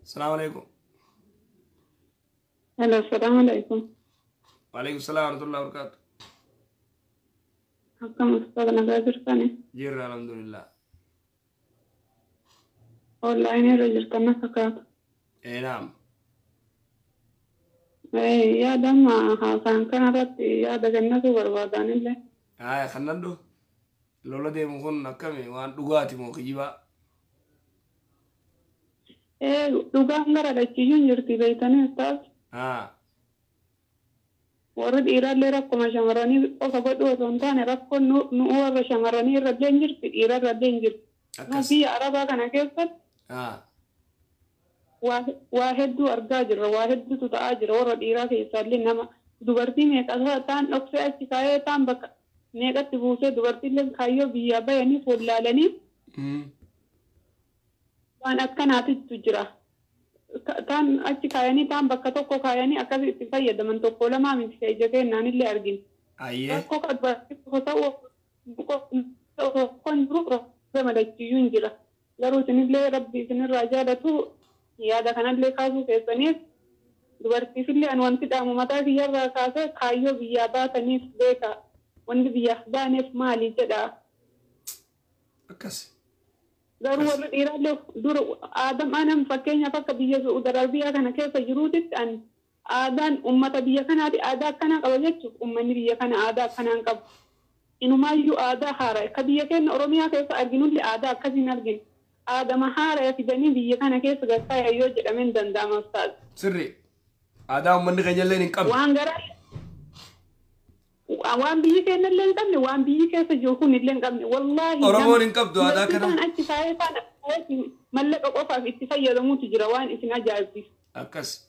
السلام عليكم. هلا السلام عليكم. وعليكم السلام ورحمة الله وبركاته. حكم أستاذنا قادر ثاني. جيرنا الحمد لله. والله إني رجل كنا سكات. إيه نعم. إيه يا دم حسن كان رتي يا دجنة بربادان الله. خلنا ندو لولا دي مكون نكمي وان دوغاتي مو كجيبا. إيه دوغان غير على تيجون جرتي بيتنا أستاذ. ورد إيراد لركو ما شمراني أصابت وزنتان ركو نو بشمراني ردين جرتي إيراد ردين جرتي. نو في عربا كنا كيفت. واحد دو أرجاجر واحد دو تأجر ورد إيراد يسال نما دوبرتي ميك أثر تان أكثر أشكاية تان بك ميك أتبوسه دوبرتي لين خايو بيابا يعني فلالني. وأنا كناتي تجرا. تان أشكايني تان بك توكو كايني أكثر استفاية دمن توكو لما من شيء جاكي ناني اللي أرجين. أيه. توكو كبرتي خطأ كون بروك زما دجيون جرا. لارو تنبلي ربي تنراجعته يا ده كان اللي كاسو كيسنيس دوبرتي في اللي أنوانتي دامو متى في يرا كاسة خايو بيابا تنيس بيكا وند بيحبا نف مالي جدا أكس ضرورة إيرادو دور آدم أنا مفكرين فك بيجو ودربيا كان كيف يجرودت أن آدم أمة بيا كان هذه آدا كان قبلت أمة بيا كان آدا كان قبل إنه ما يجو آدا حارة كبيا كان أروميا كيف أرجنون لآدا كذين أرجن آدم حارة في بني بيا كان كيف قصة يوجد من دندام أستاذ سري آدا من غير لين كم وان بيجي كنا اللي نقبل وان بيجي كيف يجوكون اللي نقبل والله أرومون إنكب دو هذا كنا كان اتفاقية كان ملك أقفى في اتفاقية لموت جروان إثناء جالسي أكس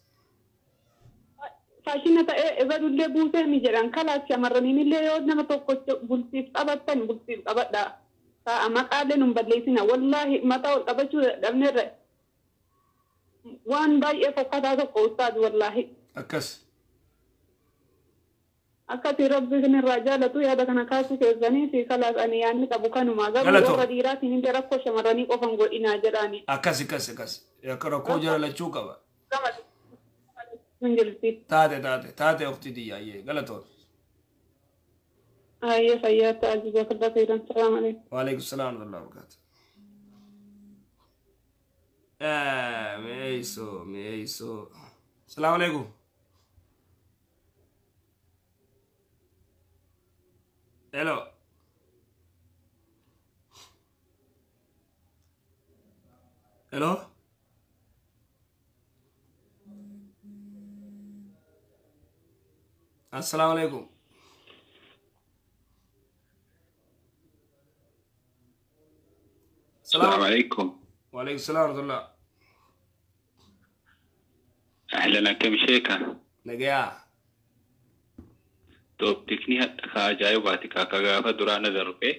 فاشينة إذا اللي بوسه ميجران كلا شمرني اللي يودنا ما توقف بولسيف أبدا بولسيف أبدا فأما قال لهم بدليسنا والله ما تقول أبشو دمنر وان باي فقط هذا قوتاد والله أكس أكثر ربي من الرجال تو يا ده كنا كاسو كزاني في خلاص أنا يعني تبوكانو ما قبل ورديرات إن درك كوش مراني كوفن قول إنا جراني أكس يا كرا كوجر لا تشوكا با منجلتي تاتي أختي دي أيه غلطو أيه سيئات أجزاء الله خيرا السلام عليكم وعليكم السلام ورحمة الله وبركاته ميسو السلام عليكم hello hello السلام عليكم السلام عليكم وعليكم السلام ورحمة الله أهلا كم شيكا نجيا توب تكني خاجاي واتكا كغافا درانا ذربي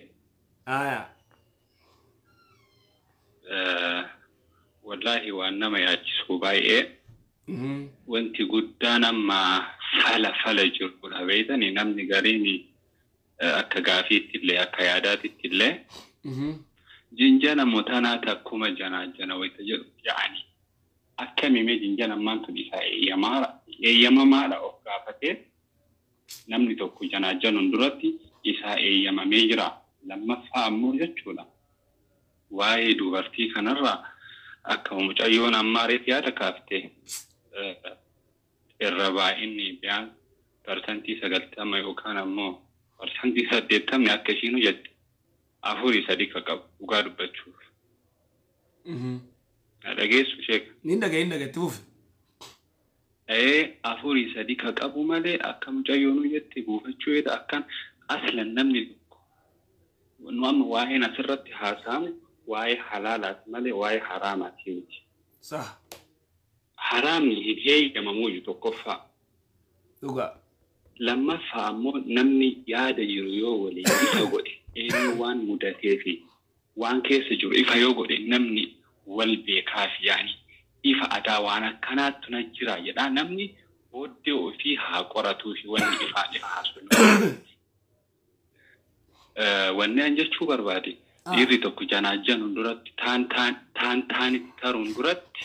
والله وانما ياجسو باي وانتي قدانا ما فلا جربو هبيتني نمني غاريني أكغافي تلي أكيادات تلي جنجانا متانا تكوما جنا ويتجر يعني أكمي مي جنجانا مانتو ديسا إيما مالا أوكافتي namni tokko janaajanuun duratti isaa eeyyama jira lammaffaa ammoo jechuudha waa'ee dubartii kanarraa akka mucayyoon ammaareef yaada kaaftee irra baay'inni biyaan parsantii 90 yookaan ammoo parsantii 80 akka ishiin jette afurii sadii ka qabu dhugaa dubbachuuf dhageessu sheeka nin dhaga'e tuuf afurii sadii ka qabu malee akka mucayyoon jette buufachuu jedha akkan aslan namni nu amma waa'een asirratti haasa'amu waa'ee halaalaati malee waa'ee haraamaati miti. Haraamni heeyyamamuu tokkoffaa. Dhugaa. Lammaffaa ammoo namni yaada jiru yoo waliin ifa godhe eenyu waan mudatee fi waan keessa jiru ifa yoo godhe namni wal beekaaf yaani ifa adaa waan akkanaatti na jira jedha namni booddee ofii haa qoratuu fi wanni ifa haasofnu. Wanni an jechuu barbaade dhiirri tokko janaajan duratti taanitti taruun duratti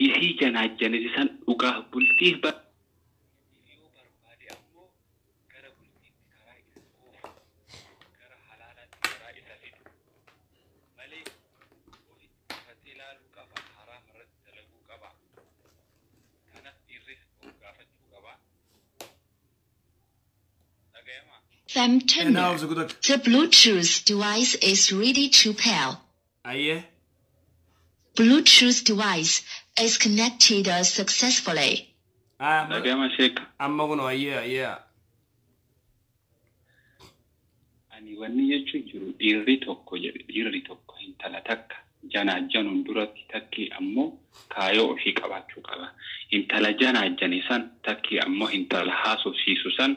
isii janaajjanii san dhugaa bultii Femtender. The Bluetooth device is ready to pair. Aye. Bluetooth device is connected successfully. Dhagama sheeka. Amma kun aye. Ani wanni jechuun jiru dhiirri tokko intala takka janaajjanuun duratti takki ammoo kaayoo ofii qabaachuu qaba. Intala janaajjani san takki ammoo intala haasofsiisu san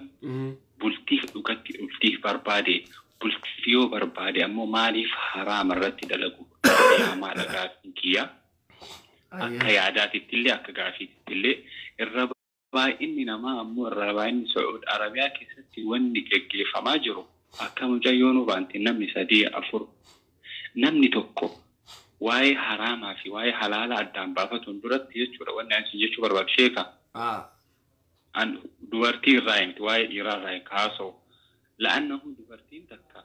bultiif dhugatti bultiif barbaade bultiif yoo barbaade ammoo maaliif haraama irratti dalagu yaamaadha gaafin kiyya akka yaadaatitti illee akka gaafiitti illee irra baay'inni namaa ammoo irra baay'inni Saudi Arabiyaa keessatti wanni geggeeffamaa jiru akka mucayyoon hubanti namni 3-4 namni tokko waa'ee haraamaa fi waa'ee halaala addaan baafatuun duratti jechuudha wanni ani jechuu barbaadu sheeka. An dubartii irraa himti waa'ee dhiiraa irraa kaasoo la'annahu dubartiin takka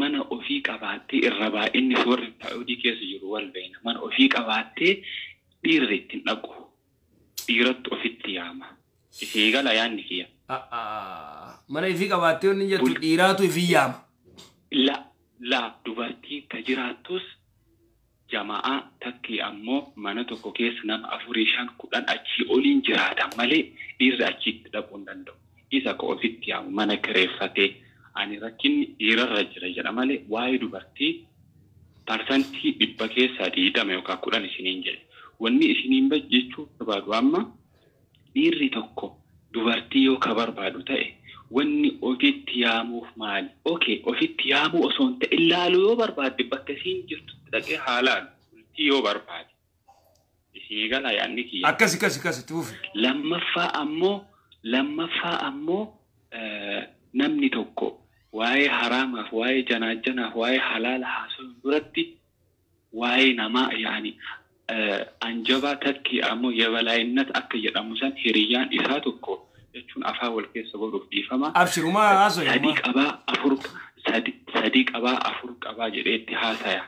mana ofii qabaattee irra baay'inni warri Saa'udii keessa jiru wal beena mana ofii qabaattee dhiirri ittiin dhaqu dhiiratti ofitti yaama isii gala yaanni kiyya. Mana ofii qabaattee inni jettu dhiiraatu ofii yaama. La dubartii ka jiraattus jamaa takki ammoo mana tokko keessa nama 4-5 achii oliin jiraatan malee dhiirri achitti dhaquu hin danda'u. Isa ka ofitti yaamu mana kireeffatee ani rakkinni dhiirarra jira jedha malee waa'ee dubartii parsantii 100 keessaa 20 yookaan 10 isiniin jedhe. Wanni isiniin jechuu barbaadu amma dhiirri tokko dubartii yoo ka barbaadu ta'e wanni ofitti yaamuuf maali? Okay, ofitti yaamuu osoo hin ta'in ilaaluu yoo barbaadde bakka isiin jirtu dhaqee haalaan bultii yoo barbaade. Isii gala yaanni kiyya. Akkas tuufi. Lammaffaa ammoo namni tokko waa'ee haraamaaf waa'ee janaajjanaaf waa'ee halaala haasawuu duratti waa'ee namaa yaani anjabaa takki ammoo yabalaayinat akka jedhamu san hiriyyaan isaa tokko jechuun afaan wal keessa godhuuf dhiifama. Abshirumaa haasoo. Sadii qabaa afur qabaa jedheetti haasaya.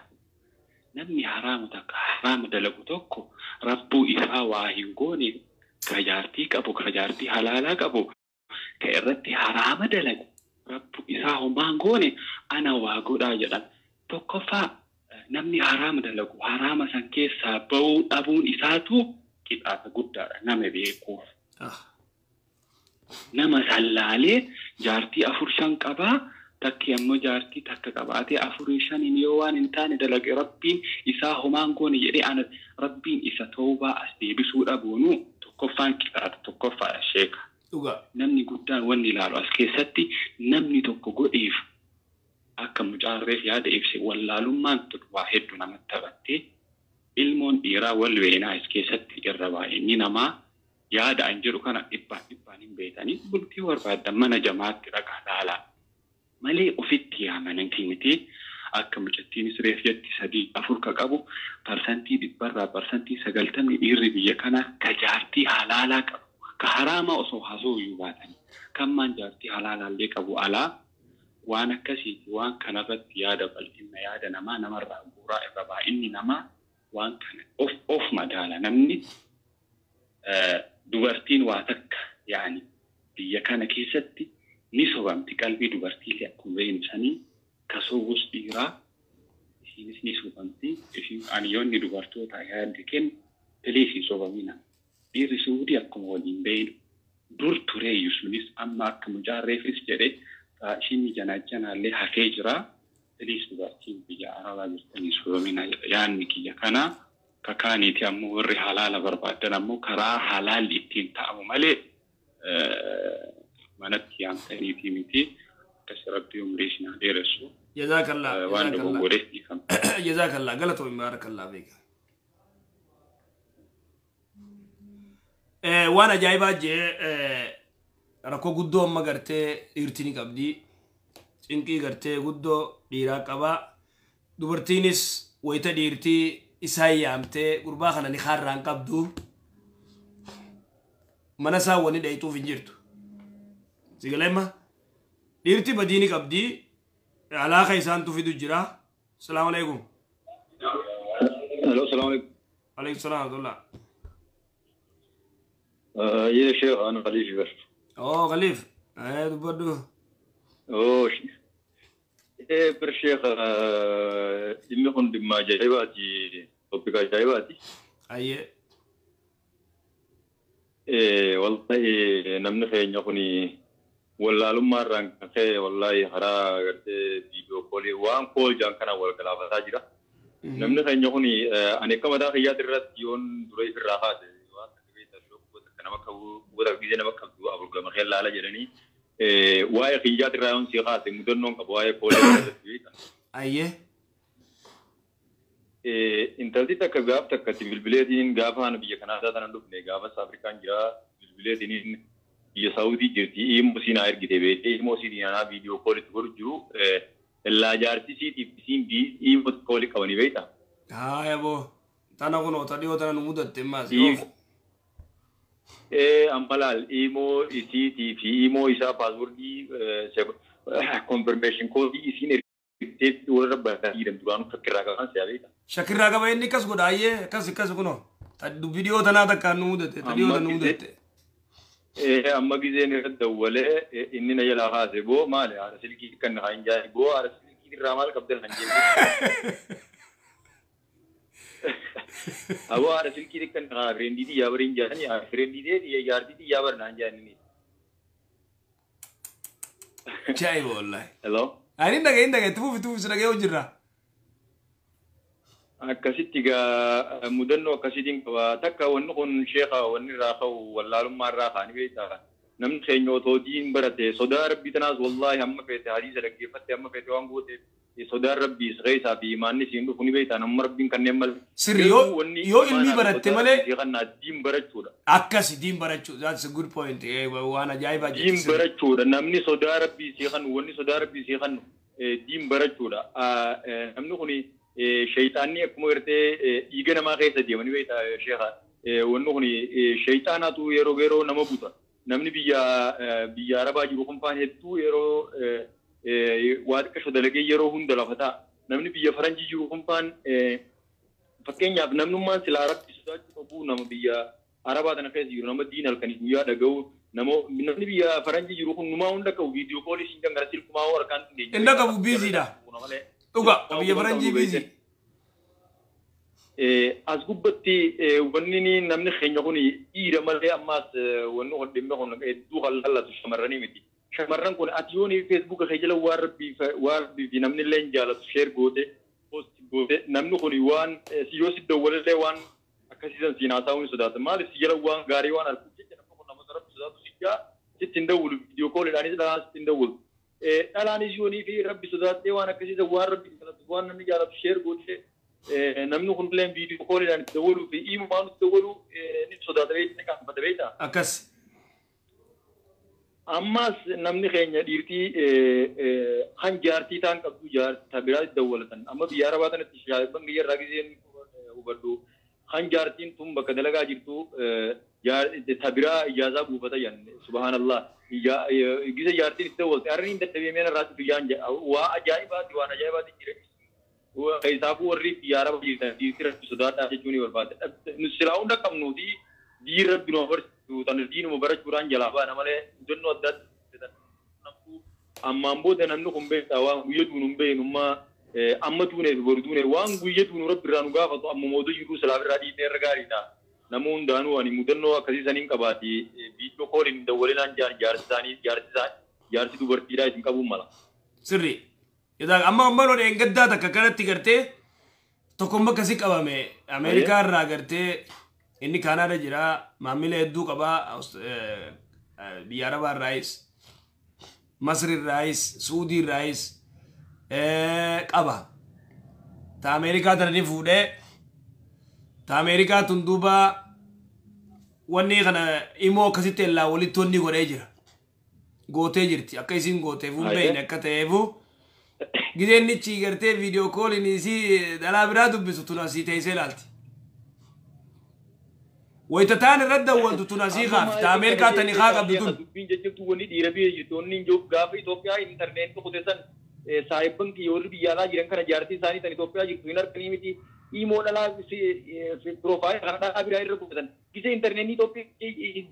Namni haraama dalagu tokko rabbuu isaa waa hin goone ka jaartii qabu ka jaartii halaalaa qabu ka irratti haraama dalagu rabbuu isaa homaan goone ana waa godhaa jedhan. Tokkoffaa namni haraama dalagu haraama san keessaa ba'uu dhabuun isaatu qixaata guddaadha nama beekuuf. Nama sallaalee jaartii 4-5 qabaa takki ammoo jaartii takka qabaatee 4-5 yoo waan hin taane dalage rabbiin isaa homaan goone jedhee ana rabbiin isa toobaa as deebisuu dhabuunu tokkoffaan qixaata tokkoffaadha sheeka. Namni guddaan wanni ilaalu as keessatti namni tokko godheef akka mucaarreef yaada ibse wallaalummaan waa hedduu namatti taphattee ilmoon dhiiraa wal weenaa as keessatti irra baay'inni namaa yaada an jedhu kana dhibbaan hin beekanii bultii barbaadan mana jamaatti dhagaa laalaa malee ofitti yaamanan miti akka mucattiinis reef jetti 3-4 ka qabu parsantii 100% dhiirri biyya kana ka jaartii halaalaa qabu ka haraama osoo haasoo iyyuu baatanii kammaan jaartii halaalaallee qabu alaa waan akkasiiti waan kanarratti yaada bal'inna yaada namarraa bu'uuraa irra baay'inni namaa waan kana of madaala namni dubartiin waa takka yaani biyya kana keessatti ni sobamti qalbii dubartiilee akkuma beeksanii kasoogus dhiiraa isinis ni sobamti isin aniyoonni dubartoota yaadde kennu teleesii sobamina dhiirri suudii akkuma waliin beeynu dur tureeyyu sunis amma akka mucaarreefis jedhe ishiin janaajjanaallee hafee jira telees dubartiin biyya arabaa jirtanii sobamina yaanni kiyya kanaa kakaaniiti ammoo warri halaala barbaadan ammoo karaa halaalli ittiin ta'amu malee manatti yaamtaniitii miti akkas rabbii umrii isin dheeressu. Jazakallah. Waan dogoggoreef dhiifama. Jazakallah galatoomii baarakallah beeka. Waan ajaa'ibaa jee rakkoo guddoo amma gartee dhiirtini qabdi cinqii gartee guddoo dhiiraa qabaa dubartiinis wayita dhiirtii إسايامتي قربا خنا نخارن قبدو منسا وني دايتو فينجرتو سيغلما ديرتي بديني قبدي علاقة إنسان تفيدو جرا السلام عليكم. الو السلام عليكم. عليكم السلام ورحمة الله. يا شيخ أنا خليفي بس. خليف بدو شيخ برشيخ إني كنت ما جايباتي توبيكا جايباتي والله نمني خير يكوني والله لما رانك خير والله هرا قرت فيديو كولي وان كول جان كنا والكلام تاجرا نمني خير يكوني أنا كم دا خيار درت يون دوري في الراحة وان تبي تشوف كنا ما كوا ودا بيجينا ما كوا أبغى ما خير لا جرني واي خيار راون سيخات مدرنون كبواي كولي intalti takka gaaf takkati bilbileetiin gaafa ana biyya kanaadaa tanan dhufne gaafa Afrikaan jira bilbileetiin biyya Saawudii jirti immoo siinaa ergite beekte immoo siinaa viidiyoo koolitti godhu jiru illaa jaartisiitiif isiin immoo koolii qabanii beekta. Yaboo tana kunoota dhiyoo tana nu mudatte maas. Ampalaal immoo isiitii fi immoo isaa paaswordii confirmation koodii isiin ergite warra baay'ee duraan fakkiirraa qaban si'a beekta. Shakirraa qaba inni kas godhaayyee kas kuno viidiyoo tanaa takkaan nu mudatte dhiyoo tana nu mudatte. Amma gizeen irratti dawwalee inni na jalaa haase boo maali haala silkii kan na hin jaani boo haala silkii irraa maal qabdan hin jennu. Aboo haala silkii kan na fireendiitii yaabar hin jaani fireendiitii yaartiitii yaabar na hin jaani. Chaayi wallahi. Hello. Ani dhaga'e tufuuf dhaga'ee hojirra. Akkasitti gaa mudannoo akkasitiin qaba takka wanni kun sheekha wanni raaqa'u wallaalummaa irraa kaanii beektaa namni keenya otoo diin barate sodaa rabbii tanaas wallahi hamma feete hadiisa dhaggeeffatte hamma feete waan gooteef sodaa rabbii keessaa fi imaanni siin dhufu ni beektaa namni rabbiin kanneen malee. Sirri yoo ilmi baratte malee. Diin barachuudha. Akkasi diin barachuudha that's a good point waan ajaa'ibaa jechuudha. Diin barachuudha namni sodaa rabbii seeqan wanni sodaa rabbii seeqan diin barachuudha namni kuni. Shayitaanni akkuma gartee dhiiga namaa keessa deemanii beektaa sheekha wanni kun shayitaanaatu yeroo nama buta namni biyya arabaa jiru kunfaan hedduu yeroo waa xiqqasho dalagee yeroo hunda lafataa namni biyya faranjii jiru kunfaan fakkeenyaaf namnummaan silaa rabbi sodaachuu qabu nama biyya arabaa tana keessa jiru nama diin halkanii guyyaa dhaga'u namni biyya faranjii jiru kun numaa hunda qabu viidiyoo koolii siin kan gara silkumaa harkaan inda qabu biiziidha. Dhuga biyya faranjii biizi. As gubbatti wanni namni keenya kun dhiira malee ammaas wanni kun dhimma kun hedduu hallallatu shamarranii miti. Shamarran kun ati yoon feesbuuka kee jala waan rabbii fi namni illee hin jaalatu sheer goote poost goote namni kun waan yoo si dawwalee waan akkasiisan siin haasa'uun sodaata maaliif si jala waan gaarii waan arguuf jecha nama kun nama rabbi sodaatu si jaa sitti hin dawwulu viidiyoo kooliidhaanis dhalaan sitti hin dawwulu. Dhalaanis yoonii fi rabbi sodaatee waan akkasiisan waan rabbi waan namni jaalatu sheer goote namni kun illee viidiyoo kooliidhaan itti dawwaluu fi imumaan itti dawwaluu ni sodaata beektaa qaanfata beektaa. Akkas. Ammas namni keenya dhiirtii kan jaartii ta'an qabdu jaartii biraatti dawwalatan amma biyya arabaa kanatti shaayibban biyyarraa giseen hubadhu kan jaartiin tun bakka dalagaa jirtu tabiraa ijaazaa buufata yanne subhaanallah gisa jaartiin itti dawwalte arrin dadhabameen irraatti biyyaan waa ajaa'ibaati waan ajaa'ibaati jire isaafuu warri biyya arabaa jirtan dhiirtii rabbi sodaadhaa jechuun ni barbaada silaa hunda qabnuuti diin rabbi nu barsiisu tan diinuma barachuudhaan jalaa baana malee mudannoo adda addaa ammaan booda namni kun beektaa waan guyya duunu hin beeknummaa amma duunee fi boru duunee waan guyya duunu rabbi irraa nu gaafatu amma mootuu jiruu silaaf irraa dhiisee irra gaariidha. Nama hundaanuu ani mudannoo akkasii saniin qabaati viidiyoo kooliin dawwalinaan jaarsi dubartiidhaa isin qabuun mala. Sirri. Amma ammaloo dheengaddaa takka kanatti gartee tokkomma akkasii qabame Ameerikaa irraa gartee inni Kaanaada jira maamila hedduu qabaa biyya Arabaa irraayis Masri irraayis Suudii irraayis qaba. Ta Ameerikaa tana ni fuudhee ta Ameerikaa tun duuba wanni kana immoo akkasitti illaa walitti wanni godhee jira. Gootee jirti akka isiin gooteef hin beekne akka ta'eefu جدين نيجي قرتي فيديو كول نيسي دلا برادو بسطنا سي تيسيلالتي ويتتان الرد ولد تناسي خاف تعمل كاتني خاف بدون بين جت وني دير بي جتوني جو غاف إثيوبيا إنترنت تو كده سايبن كي يور بيالا جيران كنا جارتي ساني تاني إثيوبيا جت وينر كليمتي إيمون على في بروفايل كنا أبي راير ركوبتن كيسه إنترنت إثيوبيا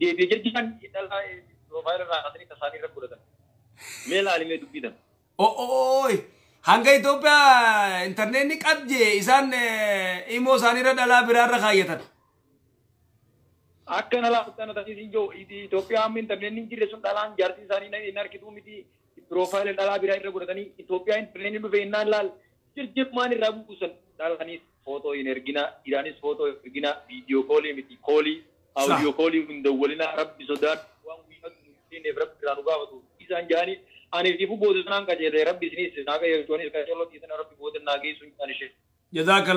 دي بيجر جيران إتلا بروفايل راسني تساني ركوبتن ميلا على ميدو بيدن أوي هنگا إثيوبيا إنترنت نيك أبجي إسان إيمو ساني رد على برار رخايتن أكن على أكن تاني سينجو إثيوبيا من تبنين جيرة سون دالان جارتي ساني ناي نار كتوم متي بروفايل دالا بيراي رغورتاني إثيوبيا إن تبنين بفينان لال جير ماني رابو كوسن دالاني فوتو إنرجينا إيرانيس فوتو إنرجينا فيديو كولي متي كولي أوديو كولي من دولنا عرب بسودان وان ويهد مين نفرب رانوغا وتو إذا جاني أنا في بود سنان كجير رب بيزنس ناقة يجوني كجلو تيزن رب بود ناقي سون أنشة جزاك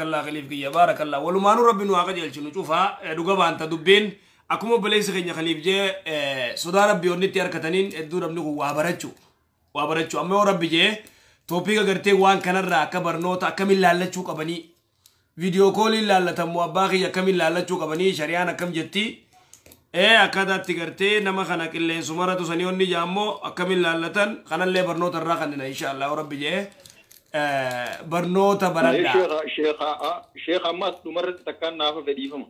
الله خليف كي بارك الله ولما نو ربنا واقع يلشنو شوفها دوغا انت دبين اكمو بليس خني خليف جي سودا ربي وني تيار كتنين ادو ربني وابرچو اما ربي جي توبيغا غرتي وان كنرا كبرنوتا كمل لالچو قبني فيديو كول لالتا موباخي كمل لالچو قبني شريانا كم جتي اكادا تيغرتي نما خنا كلين سمرتو سنيوني جامو كمل لالتن خنا لي برنوتا راخنا ان شاء الله ربي جي برنوتا بردا شيخ أماس تمرد تكان نافع فديفهم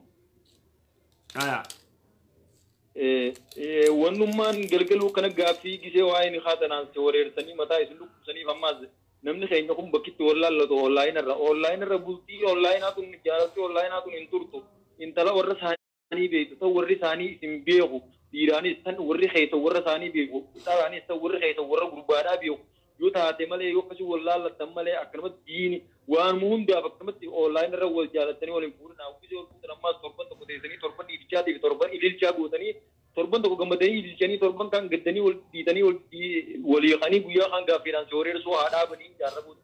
ونمان جلجلو كنا جافي كيسه واي نخاتنا سورير سني متى يسلوك سني فماز نمني خينا كم بكيت ولا لا تو أونلاين ربوتي أونلاين أتون جالس أونلاين أتون إنتورتو إنتلا ورث هاني بيت تو ورث هاني سيمبيهو إيراني استن ورث خيط ورث هاني بيهو إيراني استن ورث خيط ورث غربانا بيهو يو تاتي مالي يو كشو ولا لا تمالي أكرمت ديني وان مهم ده أكرمت أونلاين رول جالتني ولا يفورنا وكذا ولا ما تربان تقديسني تربان يرجع تربان يليل جابوتني تربان تقول كم تاني يلجاني تربان كان قدني ولديتني ولي خاني بيا خان غافيران سورير سو هذا بني جاربوت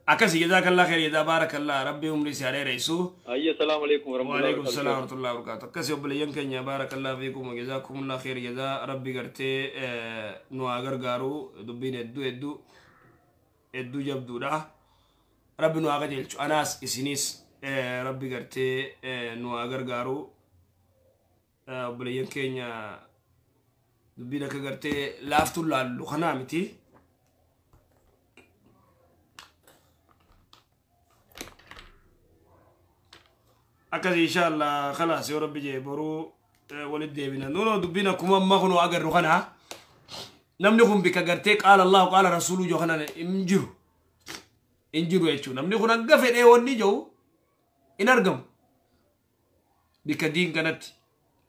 أكاسي جزاك الله خير يا بارك الله ربي عمري سعيد رئيسو أيه السلام عليكم ورحمة الله وعليكم السلام ورحمة الله وبركاته أكاسي وبليان كنيا بارك الله فيكم وجزاكم الله خير جزاء ربي قرتي نواغر غارو دبين ادو جبدو ده ربي نواغر جلچو أناس إسينيس ربي قرتي نواغر غارو وبليان كنيا دبين كغرتي لافتو لالو خنامتي أكاد إن شاء الله خلاص يا رب جي برو ولد بينا نونو دبينا كم ما خنوا أجر رخنا نمنيكم بكجرتك قال الله قال رسوله جهنا إنجرو يشو نمنيكم نقفل إيه وني جو إنرجم بكدين كانت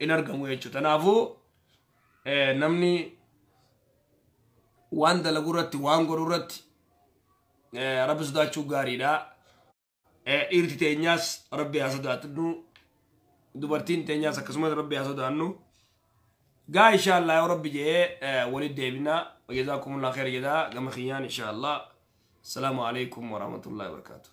إنرجم ويشو تنافو نمني وان دلغورتي وان غورتي رب زدا شو غاري دا إيرتي تينياس ربي أصدقائنو دوبارتين تينياس كسمة ربي أصدقائنو قا إن شاء الله يا ربي جاء ولد ديبنا وجزاكم الله خير جزاء قام خيان إن شاء الله السلام عليكم ورحمة الله وبركاته